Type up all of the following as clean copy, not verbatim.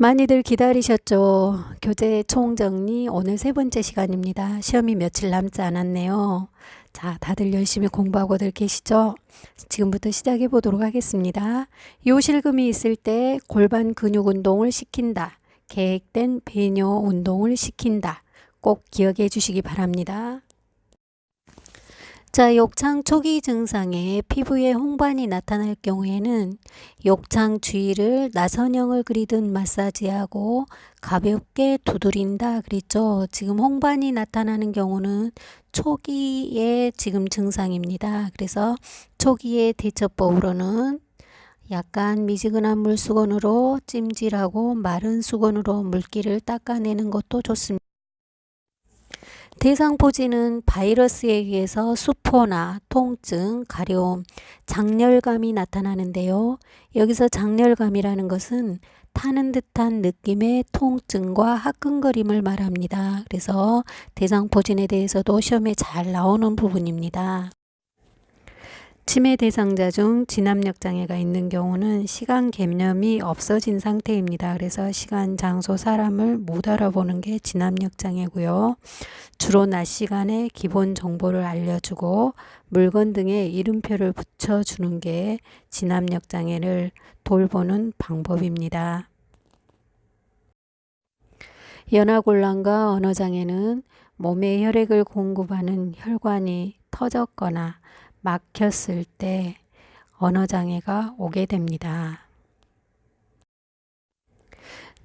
많이들 기다리셨죠? 교재 총정리 오늘 세 번째 시간입니다. 시험이 며칠 남지 않았네요. 자, 다들 열심히 공부하고들 계시죠? 지금부터 시작해 보도록 하겠습니다. 요실금이 있을 때 골반 근육 운동을 시킨다. 계획된 배뇨 운동을 시킨다. 꼭 기억해 주시기 바랍니다. 자, 욕창 초기 증상에 피부에 홍반이 나타날 경우에는 욕창 주위를 나선형을 그리듯 마사지하고 가볍게 두드린다 그랬죠. 지금 홍반이 나타나는 경우는 초기의 지금 증상입니다. 그래서 초기의 대처법으로는 약간 미지근한 물수건으로 찜질하고 마른 수건으로 물기를 닦아내는 것도 좋습니다. 대상포진은 바이러스에 의해서 수포나 통증, 가려움, 장열감이 나타나는데요. 여기서 장열감이라는 것은 타는 듯한 느낌의 통증과 화끈거림을 말합니다. 그래서 대상포진에 대해서도 시험에 잘 나오는 부분입니다. 치매 대상자 중 진압력 장애가 있는 경우는 시간 개념이 없어진 상태입니다. 그래서 시간, 장소, 사람을 못 알아보는 게 진압력 장애고요. 주로 낮 시간에 기본 정보를 알려주고 물건 등에 이름표를 붙여주는 게 진압력 장애를 돌보는 방법입니다. 연화곤란과 언어장애는 몸에 혈액을 공급하는 혈관이 터졌거나 막혔을 때 언어장애가 오게 됩니다.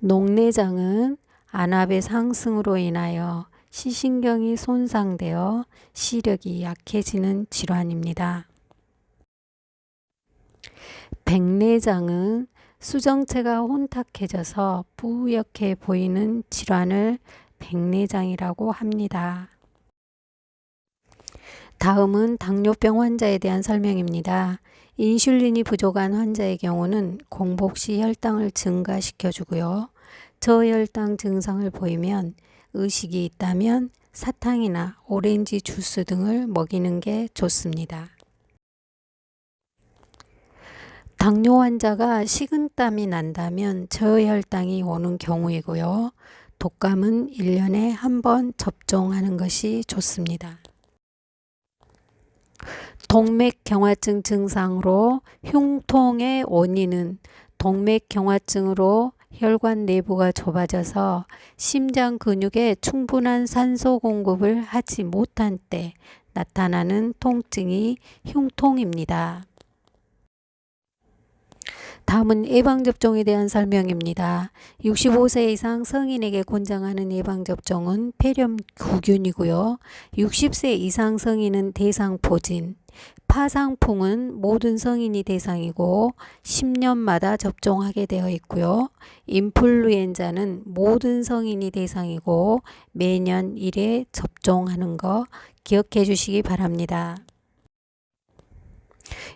녹내장은 안압의 상승으로 인하여 시신경이 손상되어 시력이 약해지는 질환입니다. 백내장은 수정체가 혼탁해져서 뿌옇게 보이는 질환을 백내장이라고 합니다. 다음은 당뇨병 환자에 대한 설명입니다. 인슐린이 부족한 환자의 경우는 공복 시 혈당을 증가시켜주고요. 저혈당 증상을 보이면 의식이 있다면 사탕이나 오렌지 주스 등을 먹이는 게 좋습니다. 당뇨 환자가 식은땀이 난다면 저혈당이 오는 경우이고요. 독감은 1년에 한 번 접종하는 것이 좋습니다. 동맥경화증 증상으로 흉통의 원인은 동맥경화증으로 혈관 내부가 좁아져서 심장 근육에 충분한 산소 공급을 하지 못한 때 나타나는 통증이 흉통입니다. 다음은 예방접종에 대한 설명입니다. 65세 이상 성인에게 권장하는 예방접종은 폐렴구균이고요. 60세 이상 성인은 대상포진, 파상풍은 모든 성인이 대상이고 10년마다 접종하게 되어 있고요. 인플루엔자는 모든 성인이 대상이고 매년 1회 접종하는 거 기억해 주시기 바랍니다.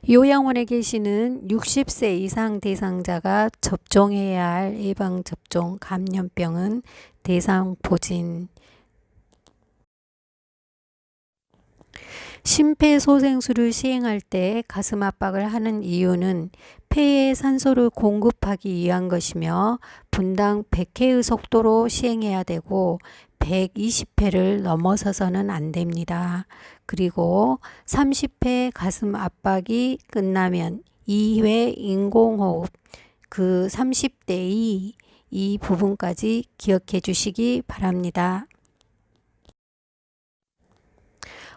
요양원에 계시는 60세 이상 대상자가 접종해야 할 예방접종 감염병은 대상포진, 심폐소생술을 시행할 때 가슴 압박을 하는 이유는 폐에 산소를 공급하기 위한 것이며 분당 100회의 속도로 시행해야 되고 120회를 넘어서서는 안 됩니다. 그리고 30회 가슴 압박이 끝나면 2회 인공호흡, 그 30대 이 부분까지 기억해 주시기 바랍니다.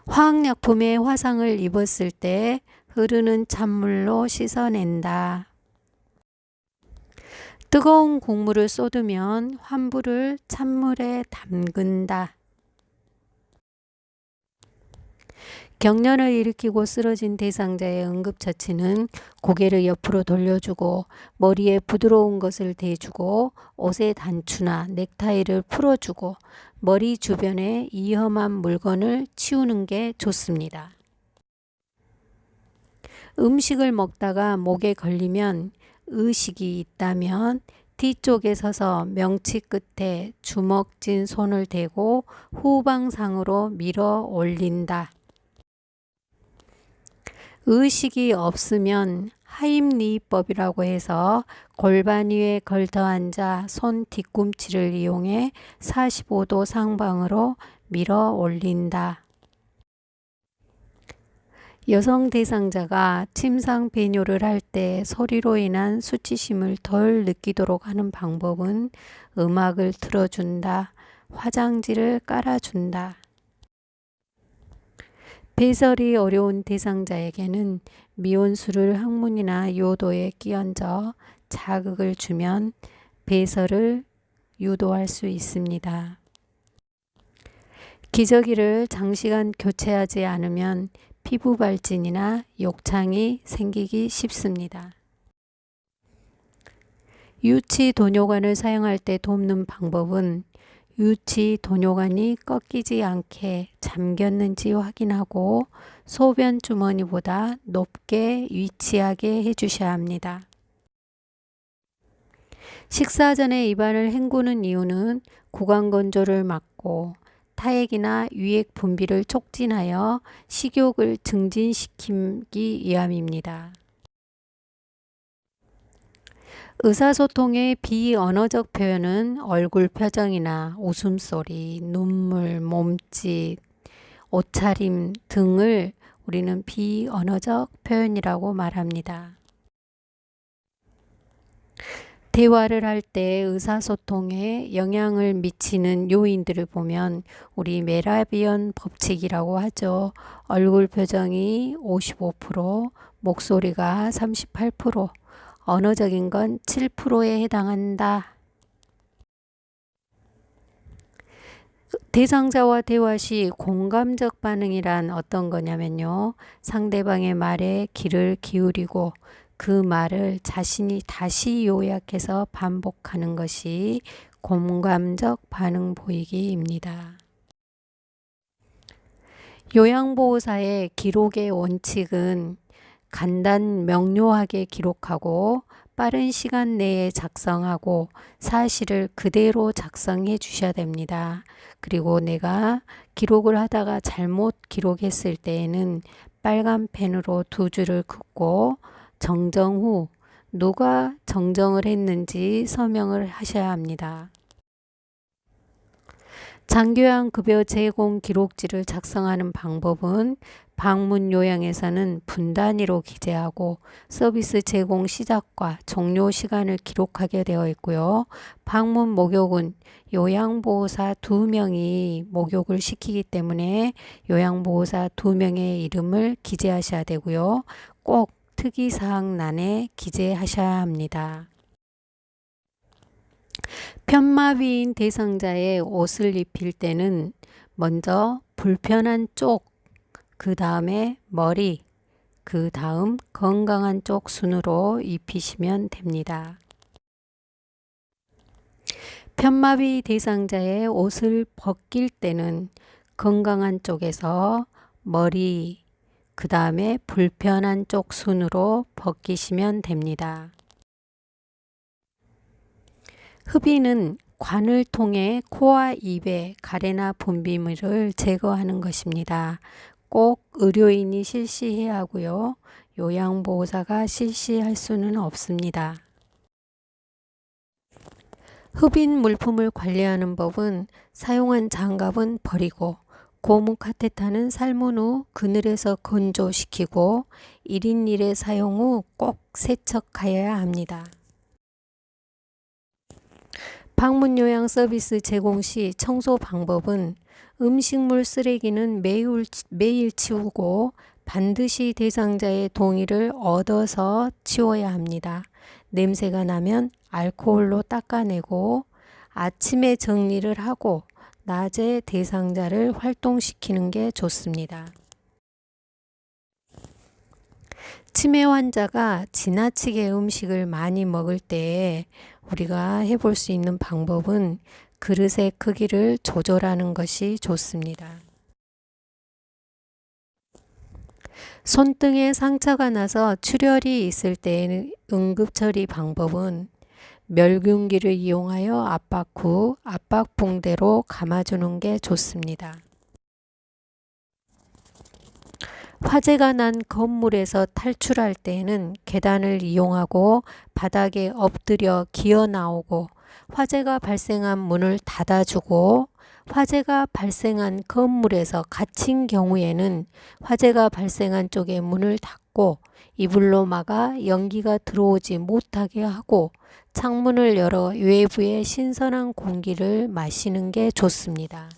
화학약품의 화상을 입었을 때 흐르는 찬물로 씻어낸다. 뜨거운 국물을 쏟으면 환부를 찬물에 담근다. 경련을 일으키고 쓰러진 대상자의 응급처치는 고개를 옆으로 돌려주고 머리에 부드러운 것을 대주고 옷의 단추나 넥타이를 풀어주고 머리 주변에 위험한 물건을 치우는 게 좋습니다. 음식을 먹다가 목에 걸리면 의식이 있다면 뒤쪽에 서서 명치 끝에 주먹진 손을 대고 후방상으로 밀어 올린다. 의식이 없으면 하임리법이라고 해서 골반 위에 걸터 앉아 손 뒤꿈치를 이용해 45도 상방으로 밀어 올린다. 여성 대상자가 침상 배뇨를 할 때 소리로 인한 수치심을 덜 느끼도록 하는 방법은 음악을 틀어준다. 화장지를 깔아준다. 배설이 어려운 대상자에게는 미온수를 항문이나 요도에 끼얹어 자극을 주면 배설을 유도할 수 있습니다. 기저귀를 장시간 교체하지 않으면 피부 발진이나 욕창이 생기기 쉽습니다. 유치 도뇨관을 사용할 때 돕는 방법은 유치 도뇨관이 꺾이지 않게 잠겼는지 확인하고 소변 주머니보다 높게 위치하게 해주셔야 합니다. 식사 전에 입안을 헹구는 이유는 구강건조를 막고 타액이나 유액 분비를 촉진하여 식욕을 증진시키기 위함입니다. 의사소통의 비언어적 표현은 얼굴 표정이나 웃음소리, 눈물, 몸짓, 옷차림 등을 우리는 비언어적 표현이라고 말합니다. 대화를 할 때 의사소통에 영향을 미치는 요인들을 보면 우리 메라비언 법칙이라고 하죠. 얼굴 표정이 55%, 목소리가 38%, 언어적인 건 7%에 해당한다. 대상자와 대화 시 공감적 반응이란 어떤 거냐면요. 상대방의 말에 귀를 기울이고 그 말을 자신이 다시 요약해서 반복하는 것이 공감적 반응 보이기입니다. 요양보호사의 기록의 원칙은 간단 명료하게 기록하고 빠른 시간 내에 작성하고 사실을 그대로 작성해 주셔야 됩니다. 그리고 내가 기록을 하다가 잘못 기록했을 때에는 빨간 펜으로 두 줄을 긋고 정정 후 누가 정정을 했는지 서명을 하셔야 합니다. 장교양급여 제공 기록지를 작성하는 방법은 방문 요양에서는 분 단위로 기재하고 서비스 제공 시작과 종료 시간을 기록하게 되어 있고요. 방문 목욕은 요양보호사 2명이 목욕을 시키기 때문에 요양보호사 2명의 이름을 기재하셔야 되고요. 꼭 특이사항란에 기재하셔야 합니다. 편마비인 대상자의 옷을 입힐 때는 먼저 불편한 쪽, 그 다음에 머리, 그 다음 건강한 쪽 순으로 입히시면 됩니다. 편마비 대상자의 옷을 벗길 때는 건강한 쪽에서 머리, 그 다음에 불편한 쪽 순으로 벗기시면 됩니다. 흡인은 관을 통해 코와 입의 가래나 분비물을 제거하는 것입니다. 꼭 의료인이 실시해야 하고요. 요양보호사가 실시할 수는 없습니다. 흡인 물품을 관리하는 법은 사용한 장갑은 버리고 고무 카테타는 삶은 후 그늘에서 건조시키고 1인 1회 사용 후 꼭 세척하여야 합니다. 방문 요양 서비스 제공 시 청소 방법은 음식물 쓰레기는 매일 치우고 반드시 대상자의 동의를 얻어서 치워야 합니다. 냄새가 나면 알코올로 닦아내고 아침에 정리를 하고 낮에 대상자를 활동시키는 게 좋습니다. 치매 환자가 지나치게 음식을 많이 먹을 때 우리가 해볼 수 있는 방법은 그릇의 크기를 조절하는 것이 좋습니다. 손등에 상처가 나서 출혈이 있을 때에는 응급처리 방법은 멸균기를 이용하여 압박 후 압박붕대로 감아주는 게 좋습니다. 화재가 난 건물에서 탈출할 때에는 계단을 이용하고 바닥에 엎드려 기어 나오고, 화재가 발생한 문을 닫아주고, 화재가 발생한 건물에서 갇힌 경우에는 화재가 발생한 쪽의 문을 닫고 이불로 막아 연기가 들어오지 못하게 하고, 창문을 열어 외부의 신선한 공기를 마시는 게 좋습니다.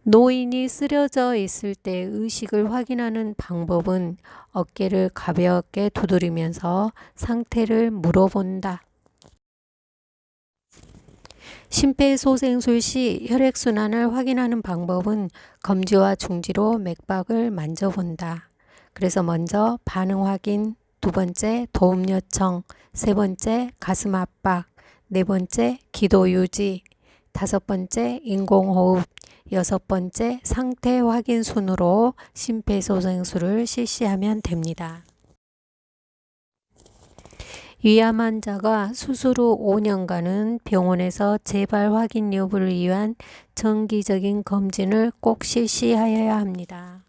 노인이 쓰러져 있을 때 의식을 확인하는 방법은 어깨를 가볍게 두드리면서 상태를 물어본다. 심폐소생술 시 혈액순환을 확인하는 방법은 검지와 중지로 맥박을 만져본다. 그래서 먼저 반응 확인, 두 번째 도움 요청, 세 번째 가슴 압박, 네 번째 기도 유지, 다섯 번째 인공호흡, 여섯 번째 상태 확인 순으로 심폐소생술을 실시하면 됩니다. 위암 환자가 수술 후 5년간은 병원에서 재발 확인 여부를 위한 정기적인 검진을 꼭 실시하여야 합니다.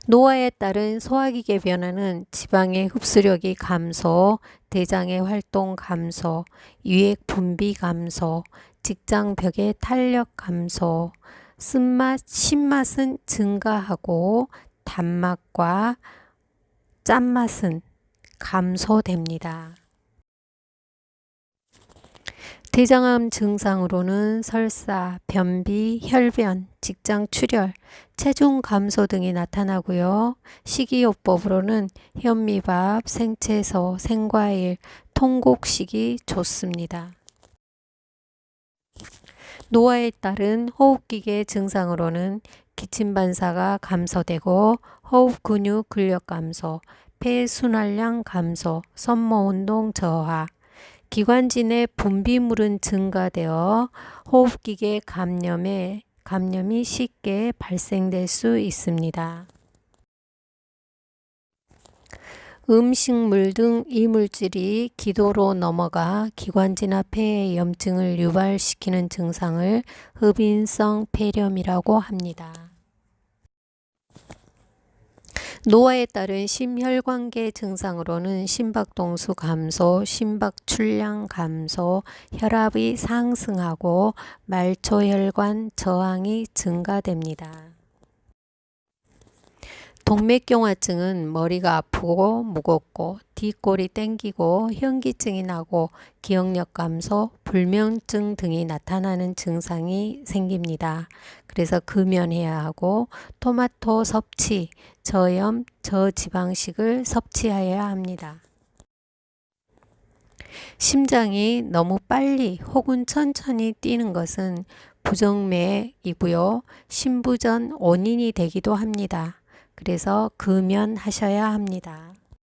노화에 따른 소화기계 변화는 지방의 흡수력이 감소, 대장의 활동 감소, 유액 분비 감소, 직장벽의 탄력 감소, 쓴맛, 신맛은 증가하고 단맛과 짠맛은 감소됩니다. 대장암 증상으로는 설사, 변비, 혈변, 직장 출혈, 체중 감소 등이 나타나고요. 식이요법으로는 현미밥, 생채소, 생과일, 통곡식이 좋습니다. 노화에 따른 호흡기계 증상으로는 기침 반사가 감소되고 호흡 근육 근력 감소, 폐 순환량 감소, 섬모 운동 저하, 기관지 내 분비물은 증가되어 호흡기계 감염이 쉽게 발생될 수 있습니다. 음식물 등 이물질이 기도로 넘어가 기관지나 폐에 염증을 유발시키는 증상을 흡인성 폐렴이라고 합니다. 노화에 따른 심혈관계 증상으로는 심박동수 감소, 심박출량 감소, 혈압이 상승하고 말초혈관 저항이 증가됩니다. 동맥경화증은 머리가 아프고 무겁고 뒷골이 땡기고 현기증이 나고 기억력 감소, 불면증 등이 나타나는 증상이 생깁니다. 그래서 금연해야 하고 토마토 섭취, 저염, 저지방식을 섭취해야 합니다. 심장이 너무 빨리 혹은 천천히 뛰는 것은 부정맥이고요. 심부전 원인이 되기도 합니다. 그래서 금연하셔야 합니다.